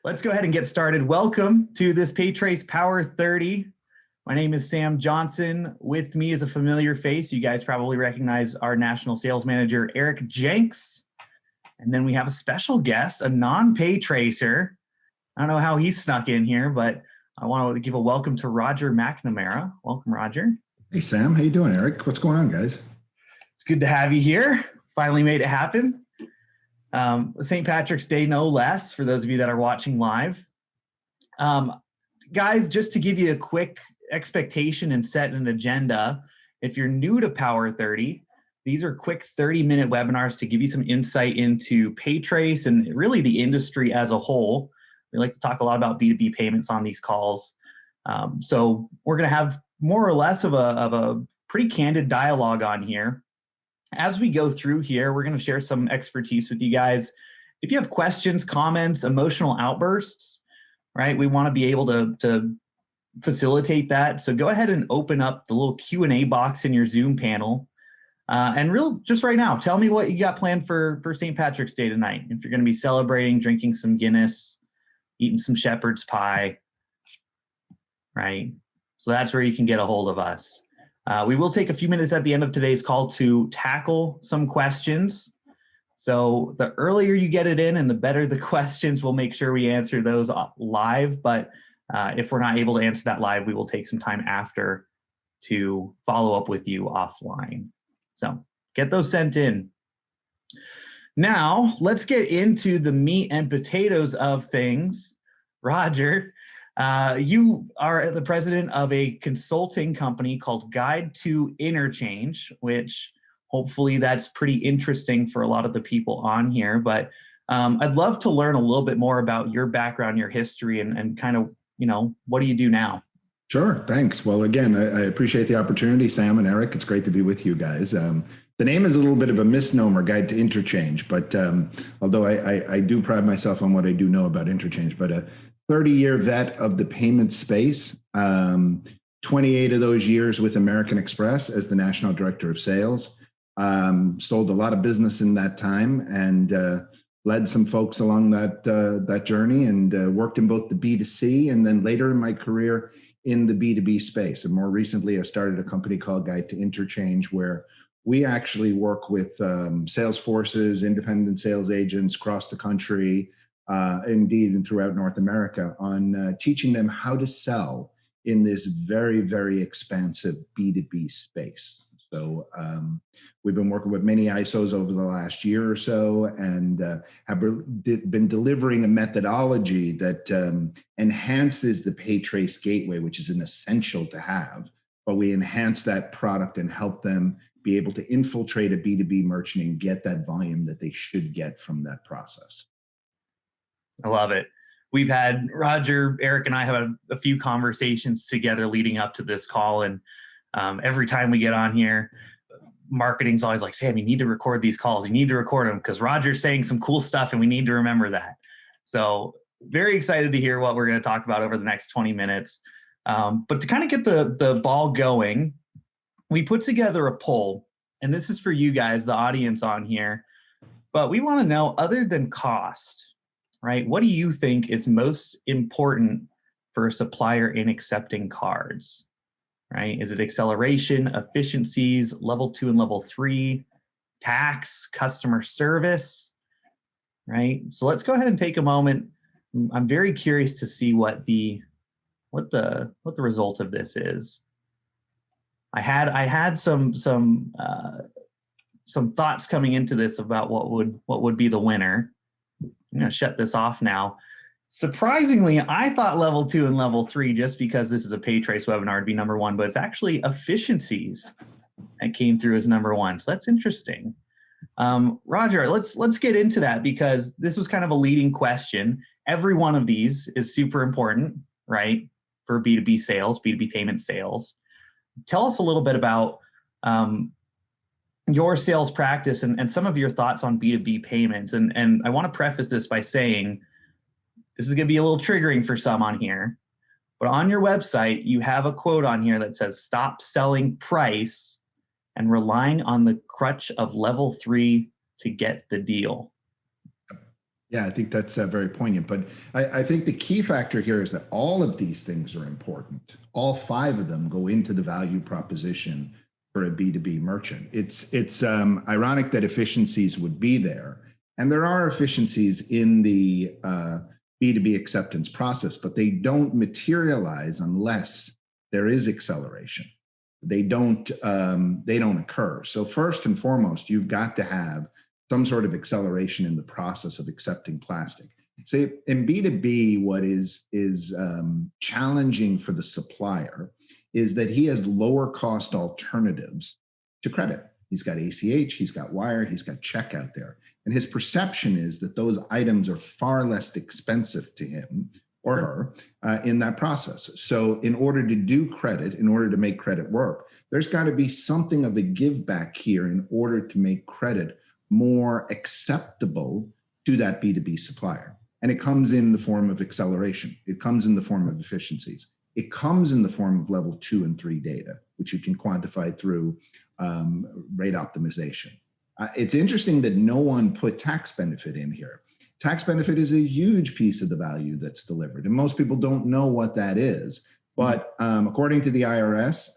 Let's go ahead and get started. Welcome to this PayTrace Power30. My name is Sam Johnson. With me is a familiar face. You guys probably recognize our national sales manager, Eric Jenks. And then we have a special guest, a non-PayTracer. I don't know how he snuck in here, but I want to give a welcome to Roger McNamara. Welcome, Roger. Hey, Sam. How you doing, Eric? What's going on, guys? It's good to have you here. Finally made it happen. St. Patrick's Day, no less, for those of you that are watching live. Guys, just to give you a quick expectation and set an agenda, if you're new to Power30, these are quick 30-minute webinars to give you some insight into PayTrace and really the industry as a whole. We like to talk a lot about B2B payments on these calls. So we're going to have more or less of a pretty candid dialogue on here. As we go through here, we're going to share some expertise with you guys. If you have questions, comments, emotional outbursts, right, we want to be able to facilitate that. So go ahead and open up the little Q&A box in your Zoom panel. And just right now, tell me what you got planned for St. Patrick's Day tonight. If you're going to be celebrating, drinking some Guinness, eating some shepherd's pie, right? So that's where you can get a hold of us. We will take a few minutes at the end of today's call to tackle some questions. So the earlier you get it in and the better the questions, we'll make sure we answer those live. But if we're not able to answer that live, we will take some time after to follow up with you offline. So get those sent in. Now, let's get into the meat and potatoes of things. Roger, you are the president of a consulting company called Guide to Interchange, which hopefully that's pretty interesting for a lot of the people on here. But I'd love to learn a little bit more about your background, your history, and kind of, what do you do now? Sure, thanks. Well, again, I appreciate the opportunity, Sam and Eric. It's great to be with you guys. The name is a little bit of a misnomer, Guide to Interchange, but although I do pride myself on what I do know about interchange, but a 30-year vet of the payment space, 28 of those years with American Express as the National Director of Sales. Sold a lot of business in that time and led some folks along that journey and worked in both the B2C and then later in my career in the B2B space. And more recently, I started a company called Guide to Interchange, where we actually work with sales forces, independent sales agents across the country, indeed and throughout North America, on teaching them how to sell in this very, very expansive B2B space. So we've been working with many ISOs over the last year or so and have been delivering a methodology that enhances the PayTrace gateway, which is an essential to have, but we enhance that product and help them be able to infiltrate a B2B merchant and get that volume that they should get from that process. I love it. We've had Roger, Eric, and I have a few conversations together leading up to this call. And every time we get on here, marketing's always like, Sam, you need to record these calls. You need to record them because Roger's saying some cool stuff and we need to remember that. So very excited to hear what we're going to talk about over the next 20 minutes. But to kind of get the ball going, we put together a poll, and this is for you guys, the audience on here. But we want to know, other than cost, right? What do you think is most important for a supplier in accepting cards, right? Is it acceleration, efficiencies, level 2 and level 3, tax, customer service, right? So let's go ahead and take a moment. I'm very curious to see what the result of this is. I had some thoughts coming into this about what would be the winner. I'm going to shut this off now. Surprisingly, I thought level 2 and level 3, just because this is a PayTrace webinar, would be number 1, but it's actually efficiencies that came through as number 1. So that's interesting. Roger, let's get into that, because this was kind of a leading question. Every one of these is super important, right, for B2B sales, B2B payment sales. Tell us a little bit about your sales practice and some of your thoughts on B2B payments. And I want to preface this by saying, this is going to be a little triggering for some on here, but on your website, you have a quote on here that says, stop selling price and relying on the crutch of level 3 to get the deal. Yeah, I think that's very poignant. But I think the key factor here is that all of these things are important. All five of them go into the value proposition for a B2B merchant. It's ironic that efficiencies would be there. And there are efficiencies in the B2B acceptance process, but they don't materialize unless there is acceleration. They don't occur. So first and foremost, you've got to have some sort of acceleration in the process of accepting plastic. So in B2B, what is challenging for the supplier is that he has lower cost alternatives to credit. He's got ACH, he's got wire, he's got check out there. And his perception is that those items are far less expensive to him or her in that process. So in order to do credit, in order to make credit work, there's got to be something of a give back here in order to make credit more acceptable to that B2B supplier. And it comes in the form of acceleration. It comes in the form of efficiencies. It comes in the form of level 2 and 3 data, which you can quantify through rate optimization. It's interesting that no one put tax benefit in here. Tax benefit is a huge piece of the value that's delivered, and most people don't know what that is. But according to the IRS,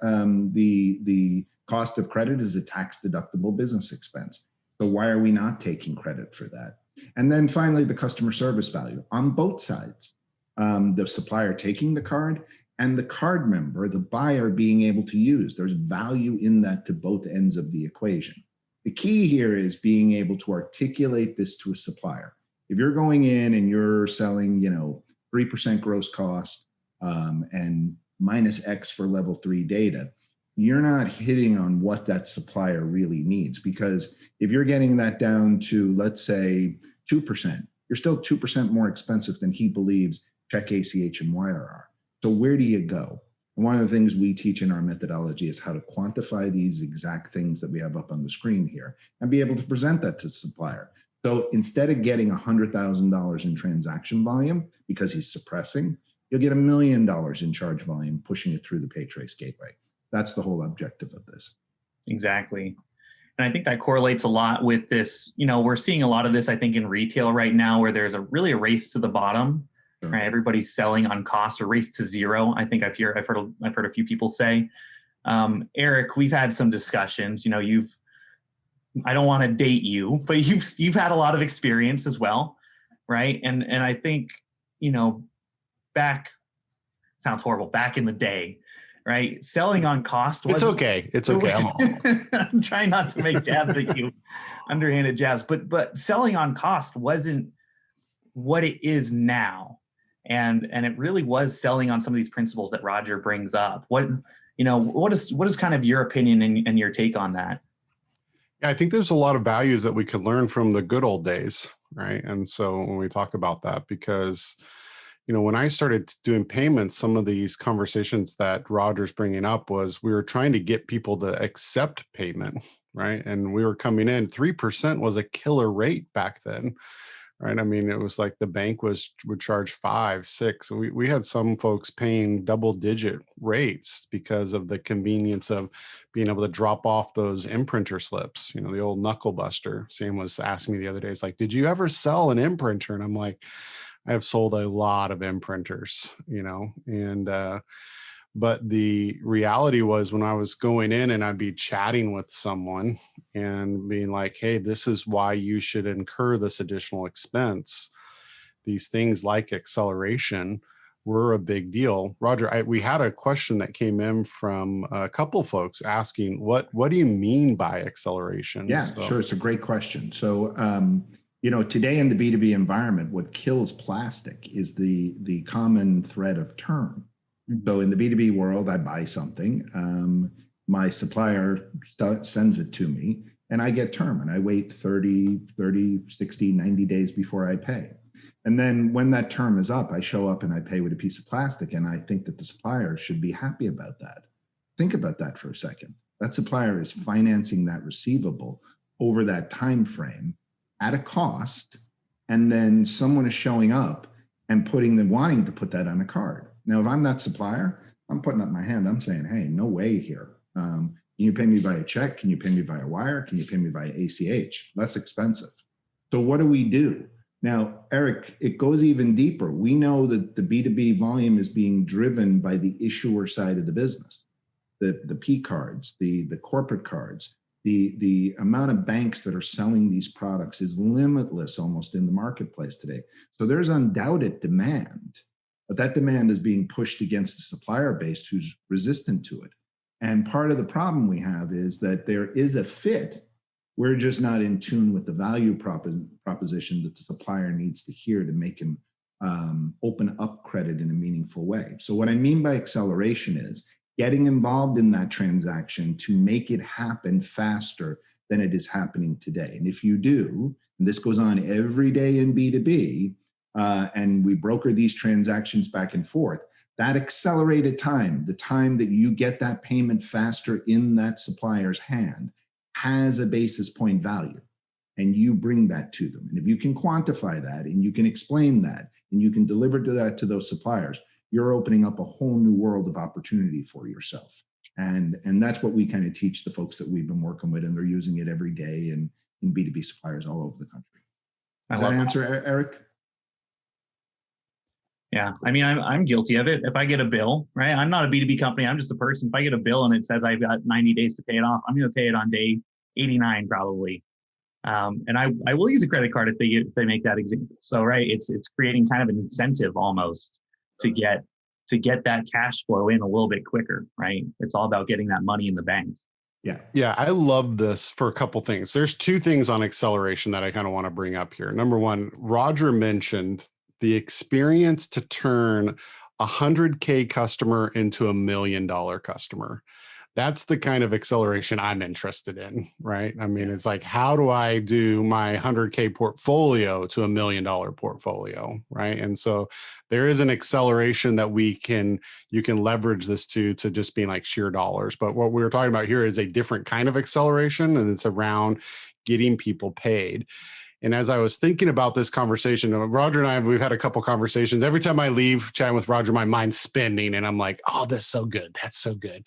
the cost of credit is a tax-deductible business expense. So why are we not taking credit for that? And then finally, the customer service value on both sides. The supplier taking the card and the card member, the buyer, being able to use. There's value in that to both ends of the equation. The key here is being able to articulate this to a supplier. If you're going in and you're selling, 3% gross cost and minus X for level 3 data, you're not hitting on what that supplier really needs. Because if you're getting that down to, let's say, 2%, you're still 2% more expensive than he believes check, ACH, and wire are. So where do you go? And one of the things we teach in our methodology is how to quantify these exact things that we have up on the screen here and be able to present that to the supplier. So instead of getting $100,000 in transaction volume because he's suppressing, you'll get $1 million in charge volume pushing it through the PayTrace gateway. That's the whole objective of this. Exactly. And I think that correlates a lot with this. We're seeing a lot of this, I think, in retail right now, where there's really a race to the bottom. Sure. Right? Everybody's selling on cost, or race to zero. I think I've heard a few people say. Eric, we've had some discussions. I don't want to date you, but you've had a lot of experience as well, right? And I think sounds horrible. Back in the day, right? Selling on cost. It's okay. I'm trying not to make jabs at you, underhanded jabs, but selling on cost wasn't what it is now. And it really was selling on some of these principles that Roger brings up. What is kind of your opinion and your take on that? Yeah, I think there's a lot of values that we could learn from the good old days, right? And so when we talk about that, because when I started doing payments, some of these conversations that Roger's bringing up was we were trying to get people to accept payment, right? And we were coming in, 3% was a killer rate back then, right? I mean, it was like the bank would charge 5, 6. We had some folks paying double-digit rates because of the convenience of being able to drop off those imprinter slips, the old knuckle buster. Sam was asking me the other day, it's like, did you ever sell an imprinter? And I'm like, I have sold a lot of imprinters, but the reality was when I was going in and I'd be chatting with someone and being like, hey, this is why you should incur this additional expense. These things like acceleration were a big deal. Roger, we had a question that came in from a couple folks asking, what do you mean by acceleration? Yeah, sure. It's a great question. So, today in the B2B environment, what kills plastic is the common thread of term. So in the B2B world, I buy something, my supplier sends it to me, and I get term, and I wait 30, 60, 90 days before I pay. And then when that term is up, I show up and I pay with a piece of plastic, and I think that the supplier should be happy about that. Think about that for a second. That supplier is financing that receivable over that time frame at a cost, and then someone is showing up and wanting to put that on a card. Now, if I'm that supplier, I'm putting up my hand. I'm saying, hey, no way here. Can you pay me via check? Can you pay me via wire? Can you pay me via ACH? Less expensive. So what do? Now, Eric, it goes even deeper. We know that the B2B volume is being driven by the issuer side of the business, the P cards, the corporate cards. The amount of banks that are selling these products is limitless almost in the marketplace today. So there's undoubted demand, but that demand is being pushed against the supplier base who's resistant to it. And part of the problem we have is that there is a fit. We're just not in tune with the value proposition that the supplier needs to hear to make him open up credit in a meaningful way. So what I mean by acceleration is getting involved in that transaction to make it happen faster than it is happening today. And if you do, and this goes on every day in B2B, and we broker these transactions back and forth, that accelerated time, the time that you get that payment faster in that supplier's hand, has a basis point value, and you bring that to them. And if you can quantify that and you can explain that and you can deliver that to those suppliers, you're opening up a whole new world of opportunity for yourself. And that's what we kind of teach the folks that we've been working with, and they're using it every day in B2B suppliers all over the country. Does that answer, Eric? Yeah, I mean, I'm guilty of it. If I get a bill, right? I'm not a B2B company. I'm just a person. If I get a bill and it says I've got 90 days to pay it off, I'm going to pay it on day 89 probably. And I will use a credit card if they make that example. So, right, it's creating kind of an incentive almost to get that cash flow in a little bit quicker, right? It's all about getting that money in the bank. Yeah, I love this for a couple things. There's two things on acceleration that I kind of want to bring up here. Number one, Roger mentioned the experience to turn a 100K customer into $1 million customer. That's the kind of acceleration I'm interested in, right? I mean, it's like, how do I do my 100K portfolio to $1 million portfolio, right? And so there is an acceleration that you can leverage this to just being like sheer dollars. But what we were talking about here is a different kind of acceleration, and it's around getting people paid. And as I was thinking about this conversation, Roger and we've had a couple conversations. Every time I leave chatting with Roger, my mind's spinning and I'm like, oh, that's so good. That's so good.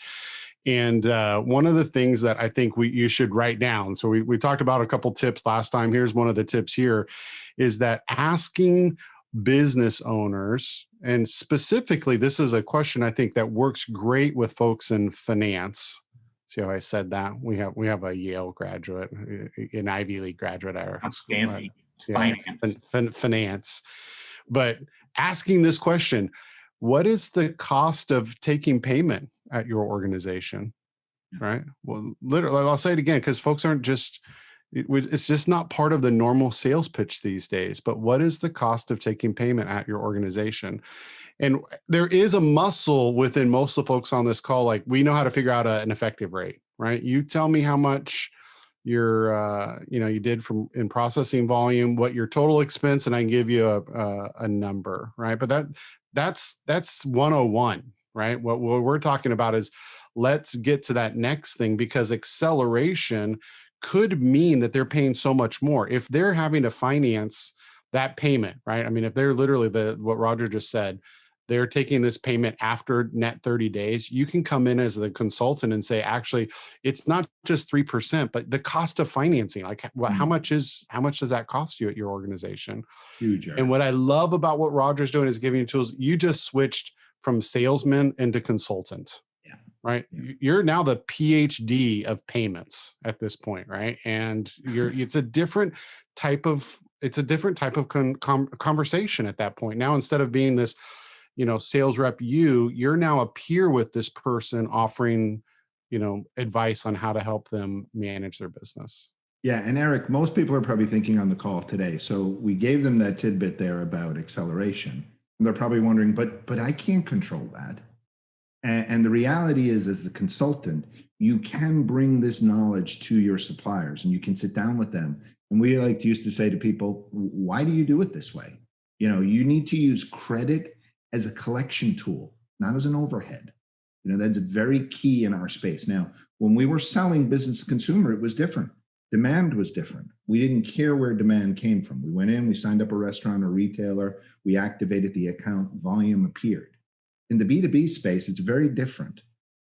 And one of the things that I think you should write down, so we talked about a couple tips last time. Here's one of the tips here, is that asking business owners, and specifically, this is a question I think that works great with folks in finance. See how I said that? We have a Yale graduate, an Ivy League graduate at our school. Fancy. Finance. But asking this question, what is the cost of taking payment at your organization? Right? Well, literally, I'll say it again, because folks aren't just, it's just not part of the normal sales pitch these days. But what is the cost of taking payment at your organization? And there is a muscle within most of the folks on this call. Like, we know how to figure out an effective rate, right? You tell me how much you did in processing volume, what your total expense, and I can give you a number, right? But that's 101, right? What we're talking about is, let's get to that next thing, because acceleration could mean that they're paying so much more. If they're having to finance that payment, right? I mean, if they're literally what Roger just said, they're taking this payment after net 30 days, you can come in as the consultant and say, actually, it's not just 3%, but the cost of financing, like how much does that cost you at your organization? Huge. And what I love about what Roger's doing is giving you tools. You just switched from salesman into consultant. Right. Yeah. You're now the PhD of payments at this point. Right. And it's a different type of conversation at that point. Now, instead of being this, sales rep, you're now a peer with this person offering, advice on how to help them manage their business. Yeah. And Eric, most people are probably thinking on the call today. So we gave them that tidbit there about acceleration. And they're probably wondering, but I can't control that. And the reality is, as the consultant, you can bring this knowledge to your suppliers and you can sit down with them. And we used to say to people, why do you do it this way? You need to use credit as a collection tool, not as an overhead. That's very key in our space. Now, when we were selling business to consumer, it was different. Demand was different. We didn't care where demand came from. We went in, we signed up a restaurant or retailer, we activated the account, volume appeared. In the B2B space, it's very different.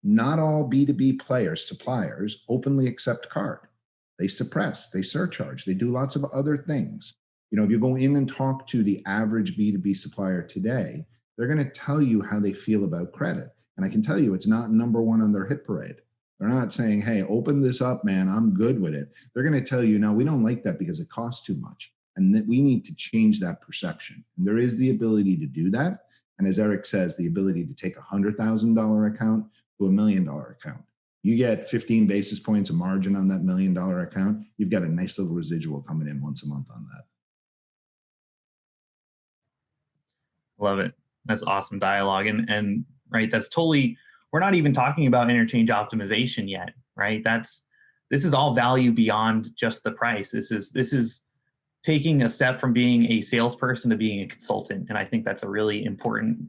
Not all B2B players, suppliers, openly accept card. They suppress, they surcharge, they do lots of other things. You know, if you go in and talk to the average B2B supplier today, they're going to tell you how they feel about credit. And I can tell you it's not number one on their hit parade. They're not saying, hey, open this up, man, I'm good with it. They're going to tell you, no, we don't like that because it costs too much. And that we need to change that perception. And there is the ability to do that. And as Eric says, the ability to take a $100,000 account to $1 million account. You get 15 basis points of margin on that $1 million account. You've got a nice little residual coming in once a month on that. Love it. That's awesome dialogue. And right, that's totally, we're not even talking about interchange optimization yet, right? This is all value beyond just the price. This is taking a step from being a salesperson to being a consultant. And I think that's a really important,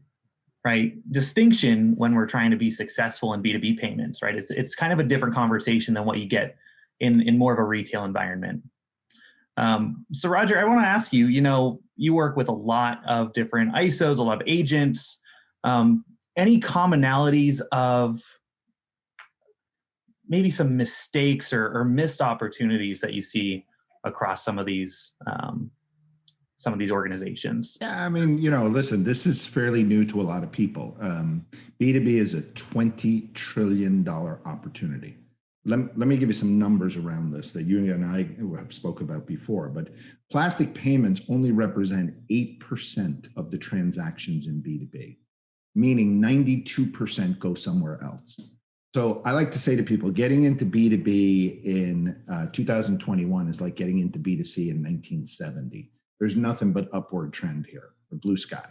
right, distinction when we're trying to be successful in B2B payments, right? It's kind of a different conversation than what you get in more of a retail environment. So Roger, I want to ask you, you work with a lot of different ISOs, a lot of agents. Any commonalities of maybe some mistakes or missed opportunities that you see across some of these organizations? Yeah, I mean, listen, this is fairly new to a lot of people. B2B is a $20 trillion opportunity. Let me give you some numbers around this that you and I have spoke about before, but plastic payments only represent 8% of the transactions in B2B, meaning 92% go somewhere else. So I like to say to people, getting into B2B in 2021 is like getting into B2C in 1970. There's nothing but upward trend here, or blue sky.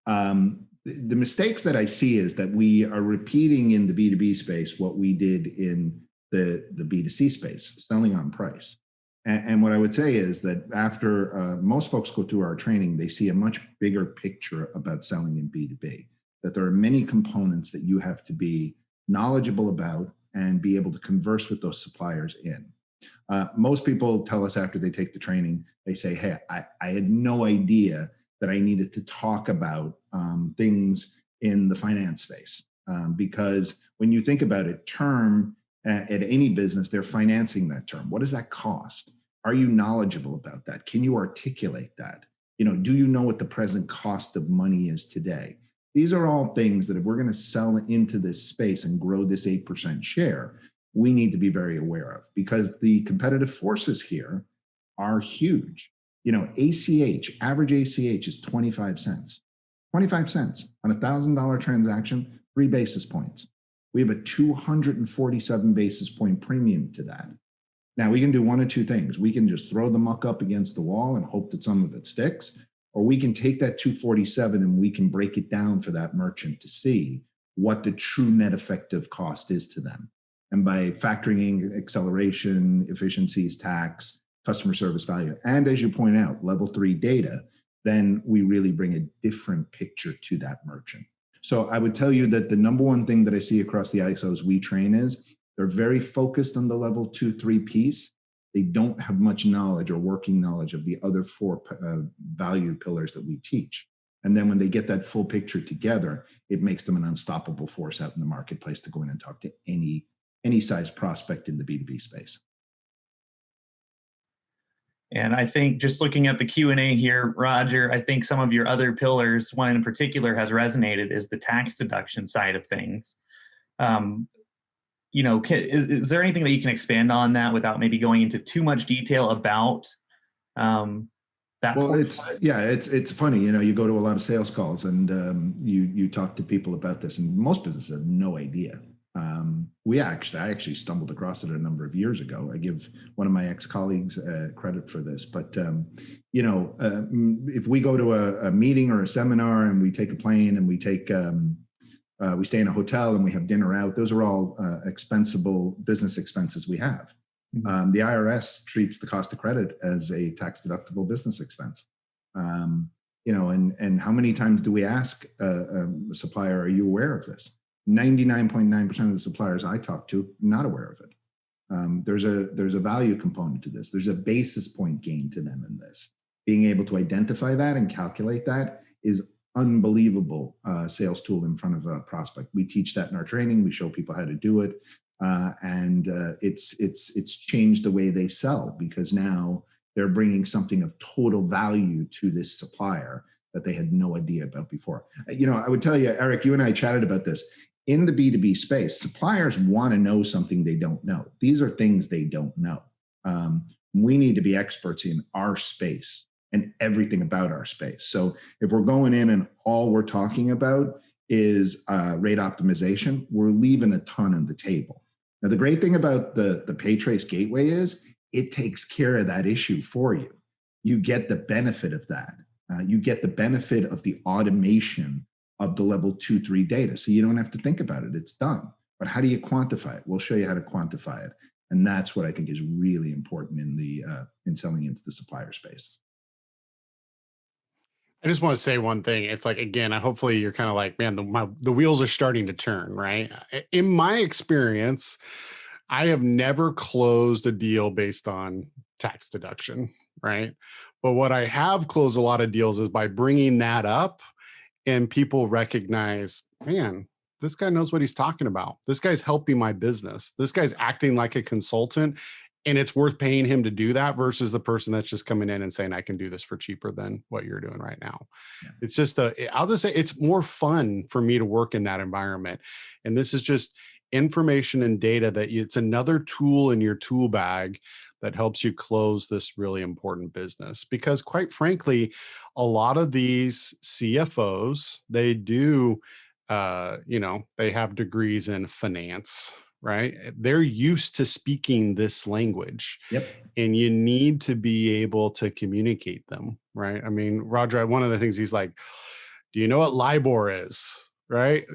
The mistakes that I see is that we are repeating in the B2B space what we did in the B2C space, selling on price. And what I would say is that after most folks go through our training, they see a much bigger picture about selling in B2B, that there are many components that you have to be knowledgeable about and be able to converse with those suppliers in. Most people tell us after they take the training, they say, hey, I had no idea that I needed to talk about things in the finance space. Because when you think about it, term at any business, they're financing that term. What does that cost? Are you knowledgeable about that? Can you articulate that? Do you know what the present cost of money is today? These are all things that if we're going to sell into this space and grow this 8% share, we need to be very aware of, because the competitive forces here are huge. ACH, average ACH is 25 cents. 25 cents on $1,000 transaction, 3 basis points. We have a 247 basis point premium to that. Now, we can do one of two things. We can just throw the muck up against the wall and hope that some of it sticks, or we can take that 247 and we can break it down for that merchant to see what the true net effective cost is to them. And by factoring in acceleration, efficiencies, tax, customer service value, and as you point out, level 3 data, then we really bring a different picture to that merchant. So I would tell you that the number one thing that I see across the ISOs we train is they're very focused on the level 2, 3 piece. They don't have much knowledge or working knowledge of the other 4 value pillars that we teach. And then when they get that full picture together, it makes them an unstoppable force out in the marketplace to go in and talk to any size prospect in the B2B space. And I think just looking at the Q&A here, Roger, I think some of your other pillars, one in particular has resonated, is the tax deduction side of things. Is there anything that you can expand on that without maybe going into too much detail about that? Well, it's funny. You go to a lot of sales calls and you talk to people about this, and most businesses have no idea. I actually stumbled across it a number of years ago. I give one of my ex-colleagues credit for this, but if we go to a meeting or a seminar and we take a plane and we stay in a hotel and we have dinner out, those are all expensible business expenses we have. The IRS treats the cost of credit as a tax deductible business expense. And how many times do we ask a supplier, are you aware of this? 99.9% of the suppliers I talk to, not aware of it. There's a value component to this. There's a basis point gain to them in this. Being able to identify that and calculate that is unbelievable sales tool in front of a prospect. We teach that in our training. We show people how to do it. And it's changed the way they sell, because now They're bringing something of total value to this supplier that they had no idea about before. I would tell you, Eric, you and I chatted about this. In the B2B space, suppliers want to know something they don't know. These are things they don't know. We need to be experts in our space and everything about our space. So if we're going in and all we're talking about is rate optimization, we're leaving a ton on the table. Now, the great thing about the PayTrace gateway is it takes care of that issue for you. You get the benefit of that. You get the benefit of the automation of the level 2, 3 data. So you don't have to think about it. It's done. But how do you quantify it? We'll show you how to quantify it. And that's what I think is really important in selling into the supplier space. I just want to say one thing. It's like, again, hopefully you're kind of like, man, the wheels are starting to turn, right? In my experience, I have never closed a deal based on tax deduction, right? But what I have closed a lot of deals is by bringing that up, and people recognize, man, this guy knows what he's talking about. This guy's helping my business. This guy's acting like a consultant, and it's worth paying him to do that versus the person that's just coming in and saying, I can do this for cheaper than what you're doing right now. Yeah. It's just I'll just say it's more fun for me to work in that environment. And this is just information and data that it's another tool in your tool bag that helps you close this really important business. Because quite frankly, a lot of these CFOs, they do, they have degrees in finance, right? They're used to speaking this language. Yep. And you need to be able to communicate them, right? I mean, Roger, one of the things he's like, do you know what LIBOR is, right?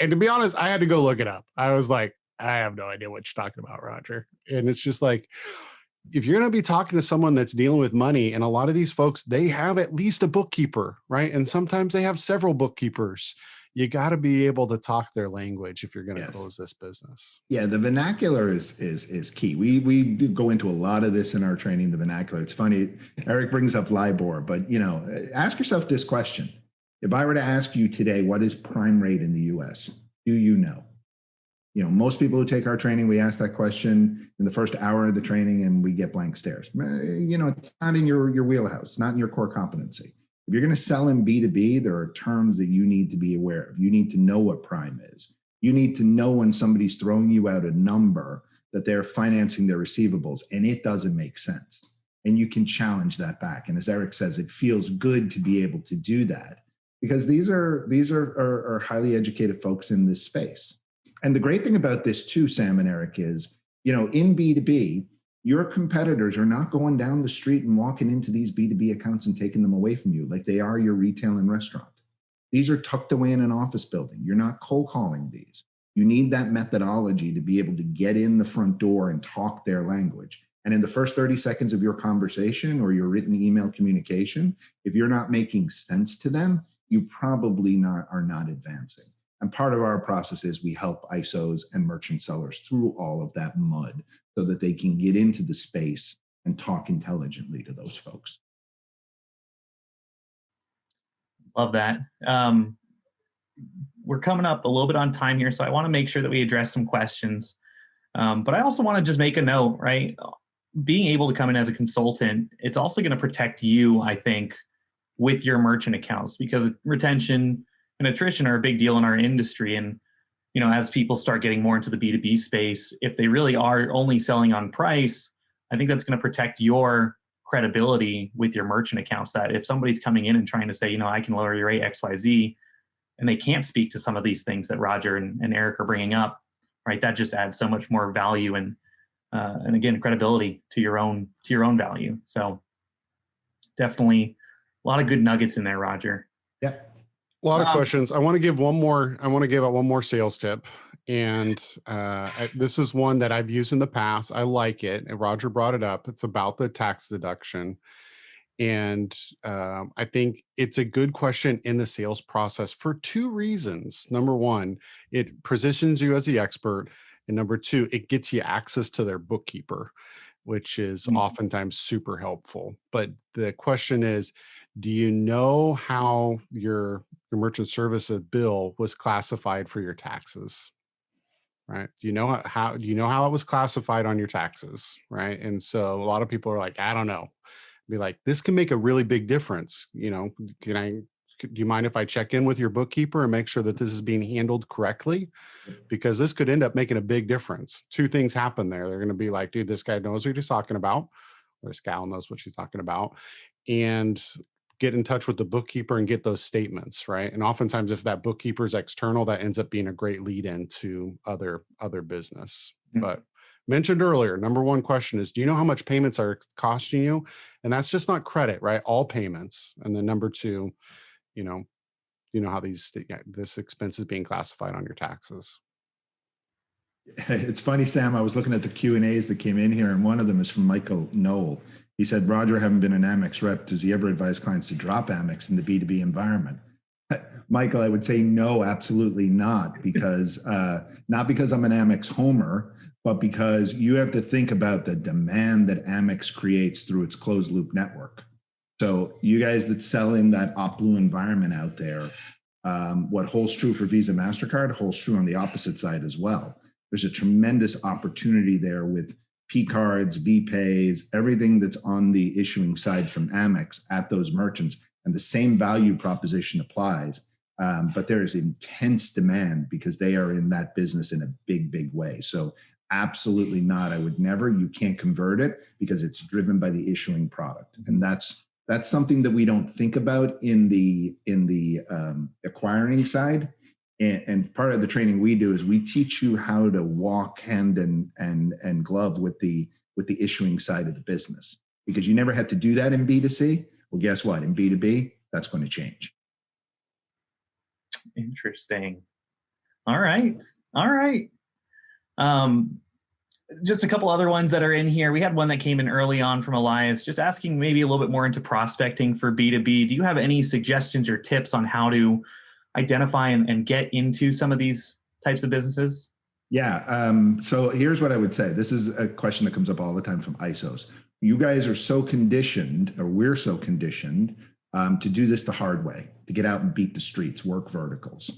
And to be honest, I had to go look it up. I was like, I have no idea what you're talking about, Roger. And it's just like, if you're going to be talking to someone that's dealing with money, and a lot of these folks, they have at least a bookkeeper, right? And sometimes they have several bookkeepers. You got to be able to talk their language if you're going to close this business. Yeah, the vernacular is key. We do go into a lot of this in our training, the vernacular. It's funny, Eric brings up LIBOR, but ask yourself this question. If I were to ask you today, what is prime rate in the US? Do you know? Most people who take our training, we ask that question in the first hour of the training and we get blank stares. It's not in your wheelhouse, not in your core competency. If you're going to sell in B2B, there are terms that you need to be aware of. You need to know what prime is. You need to know when somebody's throwing you out a number that they're financing their receivables and it doesn't make sense. And you can challenge that back. And as Eric says, it feels good to be able to do that because these are highly educated folks in this space. And the great thing about this too, Sam and Eric, is, in B2B, your competitors are not going down the street and walking into these B2B accounts and taking them away from you like they are your retail and restaurant. These are tucked away in an office building. You're not cold calling these. You need that methodology to be able to get in the front door and talk their language. And in the first 30 seconds of your conversation or your written email communication, if you're not making sense to them, you probably are not advancing. And part of our process is we help ISOs and merchant sellers through all of that mud so that they can get into the space and talk intelligently to those folks. Love that. We're coming up a little bit on time here, so I want to make sure that we address some questions. But I also want to just make a note, right? Being able to come in as a consultant, it's also going to protect you, I think, with your merchant accounts because retention and attrition are a big deal in our industry. And, as people start getting more into the B2B space, if they really are only selling on price, I think that's going to protect your credibility with your merchant accounts. That if somebody's coming in and trying to say, I can lower your rate XYZ, and they can't speak to some of these things that Roger and Eric are bringing up, right? That just adds so much more value and again, credibility to your own value. So definitely a lot of good nuggets in there, Roger. Yeah. A lot of questions. I want to give out one more sales tip. And this is one that I've used in the past. I like it. And Roger brought it up. It's about the tax deduction. And I think it's a good question in the sales process for two reasons. Number one, it positions you as the expert. And number two, it gets you access to their bookkeeper, which is oftentimes super helpful. But the question is, do you know how your merchant services bill was classified for your taxes? right? Do you know how it was classified on your taxes, right? And so a lot of people are like, I don't know. Be like, this can make a really big difference. Do you mind if I check in with your bookkeeper and make sure that this is being handled correctly? Because this could end up making a big difference. Two things happen there. They're going to be like, dude, this guy knows what he's talking about, or this gal knows what she's talking about, and get in touch with the bookkeeper and get those statements, right? And oftentimes, if that bookkeeper is external, that ends up being a great lead into other business. Mhm. But mentioned earlier, number one question is, do you know how much payments are costing you? And that's just not credit, right? All payments. And then number two, you know how this expense is being classified on your taxes. It's funny, Sam, I was looking at the Q&As that came in here, and one of them is from Michael Knoll. He said, Roger, having been an Amex rep, does he ever advise clients to drop Amex in the B2B environment? Michael, I would say no, absolutely not, because not because I'm an Amex homer, but because you have to think about the demand that Amex creates through its closed loop network. So you guys that sell in that OpBlue environment out there, what holds true for Visa, MasterCard holds true on the opposite side as well. There's a tremendous opportunity there with P cards, VPays, everything that's on the issuing side from Amex at those merchants. And the same value proposition applies. But there is intense demand because they are in that business in a big, big way. So absolutely not. I would never. You can't convert it because it's driven by the issuing product. And that's something that we don't think about in the acquiring side. And part of the training we do is we teach you how to walk hand and glove with the issuing side of the business, because you never had to do that in B2C. Well, guess what? In B2B, that's going to change. Interesting. All right. Just a couple other ones that are in here. We had one that came in early on from Elias, just asking maybe a little bit more into prospecting for B2B. Do you have any suggestions or tips on how to identify and get into some of these types of businesses? Yeah. So here's what I would say. This is a question that comes up all the time from ISOs. You guys are so conditioned, or we're so conditioned, to do this the hard way, to get out and beat the streets, work verticals.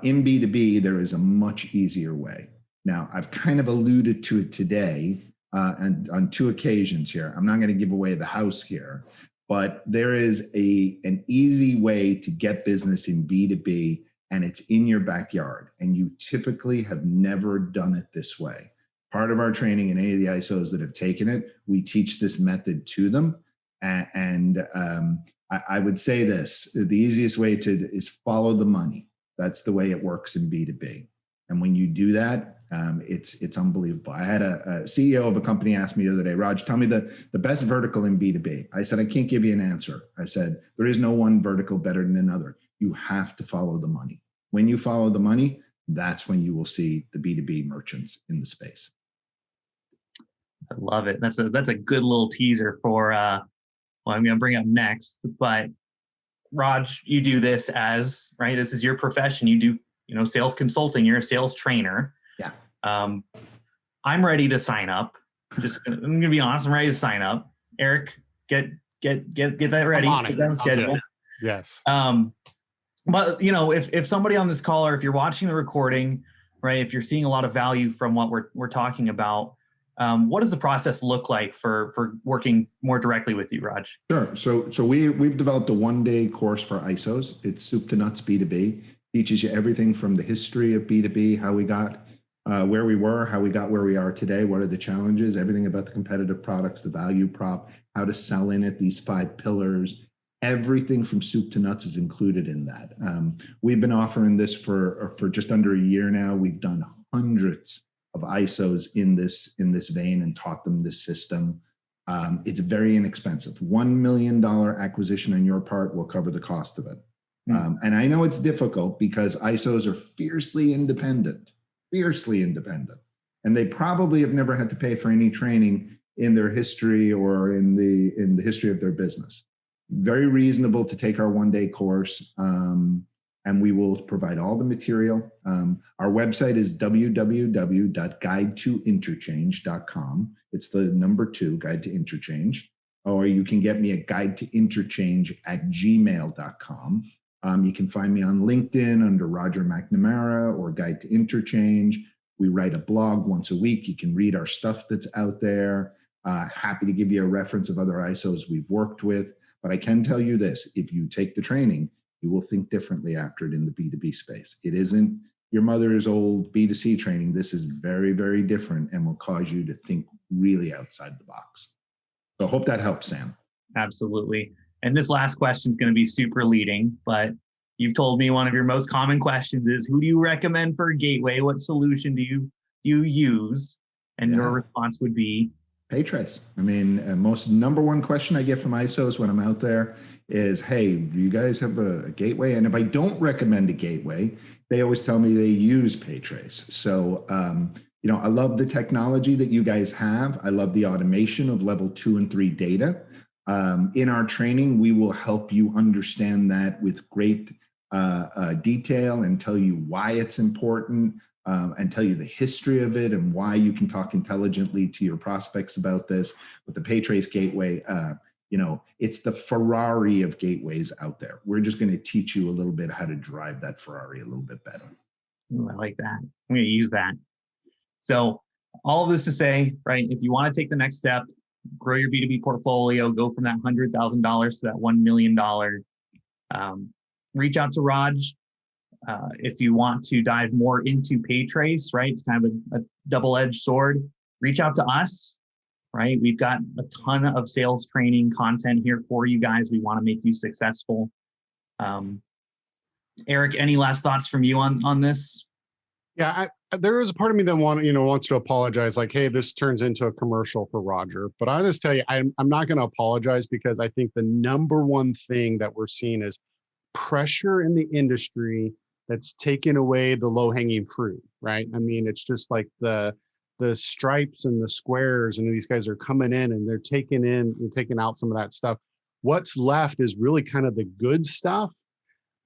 In B2B, there is a much easier way. Now, I've kind of alluded to it today and on two occasions here. I'm not going to give away the house here, but there is an easy way to get business in B2B, and it's in your backyard. And you typically have never done it this way. Part of our training, and any of the ISOs that have taken it, we teach this method to them. And I would say this: the easiest way is follow the money. That's the way it works in B2B. And when you do that, it's unbelievable. I had a CEO of a company ask me the other day, Raj, tell me the best vertical in B2B. I said, I can't give you an answer. I said, there is no one vertical better than another. You have to follow the money. When you follow the money, that's when you will see the B2B merchants in the space. I love it. That's a good little teaser for what I'm going to bring up next. But Raj, you do this right? This is your profession. You do, sales consulting. You're a sales trainer. Yeah. I'm ready to sign up. I'm going to be honest. I'm ready to sign up. Eric, get that ready. Get that on schedule. Yes. But if somebody on this call, or if you're watching the recording, right, if you're seeing a lot of value from what we're talking about, what does the process look like for working more directly with you, Raj? Sure. So we've developed a one-day course for ISOs. It's soup to nuts B2B. Teaches you everything from the history of B2B, how we got where we were, how we got where we are today, what are the challenges, everything about the competitive products, the value prop, how to sell in it, these 5 pillars. Everything from soup to nuts is included in that. We've been offering this for just under a year now. We've done hundreds of ISOs in this vein and taught them this system. It's very inexpensive. $1 million acquisition on your part will cover the cost of it. And I know it's difficult because ISOs are fiercely independent, and they probably have never had to pay for any training in their history or in the history of their business. Very reasonable to take our one-day course, and we will provide all the material. Our website is www.guidetointerchange.com. It's the number 2, Guide to Interchange. Or you can get me at guidetointerchange@gmail.com. You can find me on LinkedIn under Roger McNamara or Guide to Interchange. We write a blog once a week. You can read our stuff that's out there. Happy to give you a reference of other ISOs we've worked with. But I can tell you this, if you take the training, you will think differently after it in the B2B space. It isn't your mother's old B2C training. This is very, very different and will cause you to think really outside the box. So I hope that helps, Sam. Absolutely. And this last question is going to be super leading, but you've told me one of your most common questions is, who do you recommend for a gateway? What solution do you use? And your response would be? PayTrace. I mean, most number one question I get from ISOs when I'm out there is, hey, do you guys have a gateway? And if I don't recommend a gateway, they always tell me they use PayTrace. So, I love the technology that you guys have. I love the automation of level 2 and 3 data. In our training, we will help you understand that with great detail and tell you why it's important. And tell you the history of it and why you can talk intelligently to your prospects about this. But the PayTrace Gateway, it's the Ferrari of gateways out there. We're just going to teach you a little bit how to drive that Ferrari a little bit better. Ooh, I like that. I'm going to use that. So all of this to say, right, if you want to take the next step, grow your B2B portfolio, go from that $100,000 to that $1 million, reach out to Raj. If you want to dive more into PayTrace, right, it's kind of a double-edged sword, reach out to us, right? We've got a ton of sales training content here for you guys. We want to make you successful. Eric, any last thoughts from you on this? Yeah, there is a part of me that wants to apologize, like, hey, this turns into a commercial for Roger. But I just tell you, I'm not going to apologize, because I think the number one thing that we're seeing is pressure in the industry that's taken away the low-hanging fruit, right? I mean, it's just like the stripes and the squares, and these guys are coming in and they're taking out some of that stuff. What's left is really kind of the good stuff,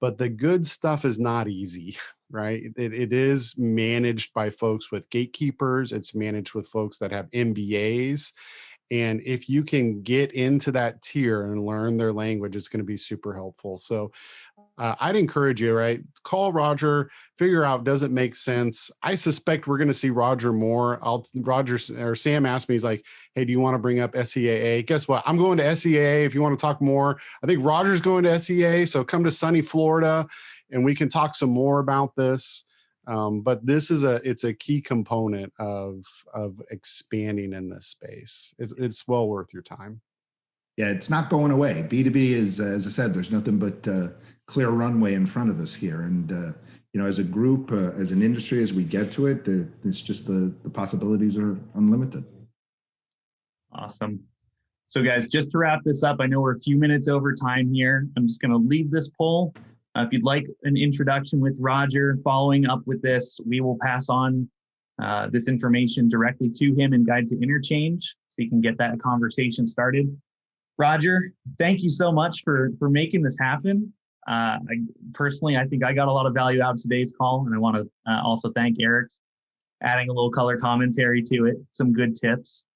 but the good stuff is not easy, right? It is managed by folks with gatekeepers. It's managed with folks that have MBAs. And if you can get into that tier and learn their language, it's going to be super helpful. So I'd encourage you, right? Call Roger, figure out, does it make sense? I suspect we're going to see Roger more. Sam asked me, he's like, hey, do you want to bring up SEAA? Guess what? I'm going to SEAA if you want to talk more. I think Roger's going to SEA. So come to sunny Florida and we can talk some more about this. But this is it's a key component of expanding in this space. It's well worth your time. Yeah, it's not going away. B2B is, as I said, there's nothing but clear runway in front of us here. And, as a group, as an industry, as we get to it, it's just the possibilities are unlimited. Awesome. So guys, just to wrap this up, I know we're a few minutes over time here. I'm just going to leave this poll. If you'd like an introduction with Roger, following up with this, we will pass on this information directly to him and Guide to Interchange, so you can get that conversation started. Roger, thank you so much for making this happen. I think I got a lot of value out of today's call, and I want to also thank Eric, adding a little color commentary to it, some good tips.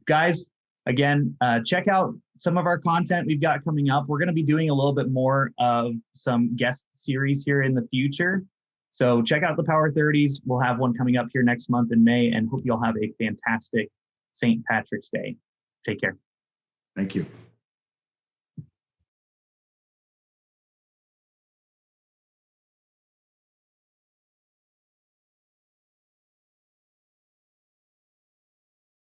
Guys, again, check out some of our content we've got coming up. We're going to be doing a little bit more of some guest series here in the future. So check out the Power30s. We'll have one coming up here next month in May, and hope you'll have a fantastic St. Patrick's Day. Take care. Thank you.